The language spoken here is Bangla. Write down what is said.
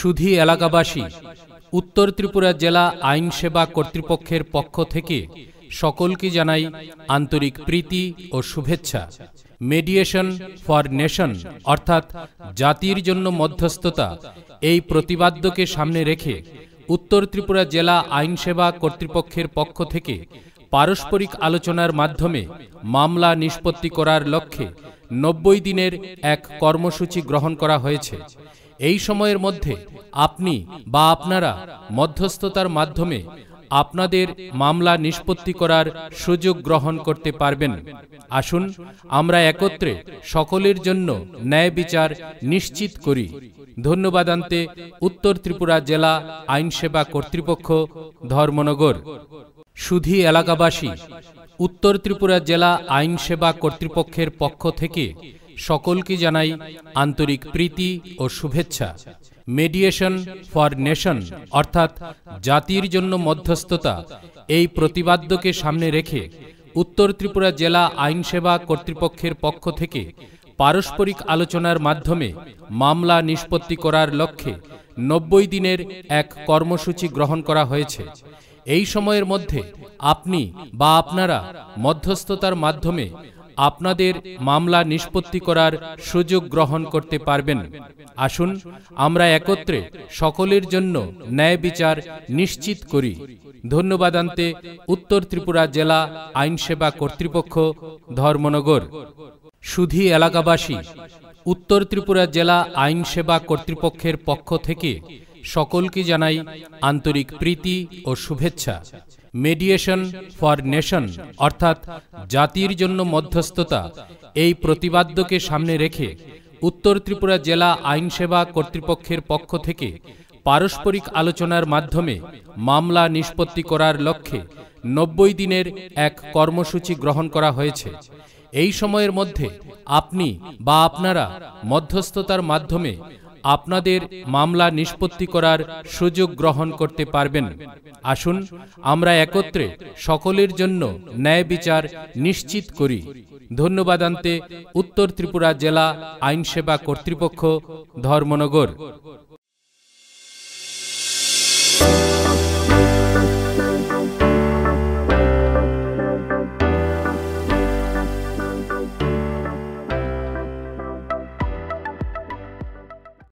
সুধী এলাকাবাসী, উত্তর ত্রিপুরা জেলা আইন সেবা কর্তৃপক্ষের পক্ষ থেকে সকলকে জানাই আন্তরিক প্রীতি ও শুভেচ্ছা। মেডিয়েশন ফর নেশন অর্থাৎ জাতির জন্য মধ্যস্থতা এই প্রতিপাদ্যকে সামনে রেখে উত্তর ত্রিপুরা জেলা আইন সেবা কর্তৃপক্ষের পক্ষ থেকে পারস্পরিক আলোচনার মাধ্যমে মামলা নিষ্পত্তি করার লক্ষ্যে 90 দিনের এক কর্মসূচি গ্রহণ করা হয়েছে। এই সময়ের মধ্যে আপনি বা আপনারা মধ্যস্থতার মাধ্যমে আপনাদের মামলা নিষ্পত্তি করার সুযোগ গ্রহণ করতে পারবেন। আসুন আমরা একত্রে সকলের জন্য ন্যায় বিচার নিশ্চিত করি। ধন্যবাদান্তে উত্তর ত্রিপুরা জেলা আইন সেবা কর্তৃপক্ষ, ধর্মনগর। সুধী এলাকাবাসী, উত্তর ত্রিপুরা জেলা আইন সেবা কর্তৃপক্ষের পক্ষ থেকে সকলকে জানাই আন্তরিক প্রীতি ও শুভেচ্ছা। মেডিয়েশন ফর নেশন অর্থাৎ জাতির জন্য মধ্যস্থতা এই প্রতিপাদ্যকে সামনে রেখে উত্তর ত্রিপুরা জেলা আইন সেবা কর্তৃপক্ষের পক্ষ থেকে পারস্পরিক আলোচনার মাধ্যমে মামলা নিষ্পত্তি করার লক্ষ্যে 90 দিনের এক কর্মসূচি গ্রহণ করা হয়েছে। এই সময়ের মধ্যে আপনি বা আপনারা মধ্যস্থতার মাধ্যমে আপনাদের মামলা নিষ্পত্তি করার সুযোগ গ্রহণ করতে পারবেন। আসুন আমরা একত্রে সকলের জন্য ন্যায় বিচার নিশ্চিত করি। ধন্যবাদান্তে উত্তর ত্রিপুরা জেলা আইন সেবা কর্তৃপক্ষ, ধর্মনগর। সুধী এলাকাবাসী, উত্তর ত্রিপুরা জেলা আইন সেবা কর্তৃপক্ষের পক্ষ থেকে সকলকে জানাই আন্তরিক প্রীতি ও শুভেচ্ছা। মেডিয়েশন ফর নেশন অর্থাৎ জাতির জন্য মধ্যস্থতা এই প্রতিপাদ্যকে সামনে রেখে উত্তর ত্রিপুরা জেলা আইন সেবা কর্তৃপক্ষের পক্ষ থেকে পারস্পরিক আলোচনার মাধ্যমে মামলা নিষ্পত্তি করার লক্ষ্যে 90 দিনের এক কর্মসূচি গ্রহণ করা হয়েছে। এই সময়ের মধ্যে আপনি বা আপনারা মধ্যস্থতার মাধ্যমে আপনাদের মামলা নিষ্পত্তি করার সুযোগ গ্রহণ করতে পারবেন। আসুন আমরা একত্রে সকলের জন্য ন্যায় বিচার নিশ্চিত করি। ধন্যবাদান্তে উত্তর ত্রিপুরা জেলা আইন সেবা কর্তৃপক্ষ, ধর্মনগর।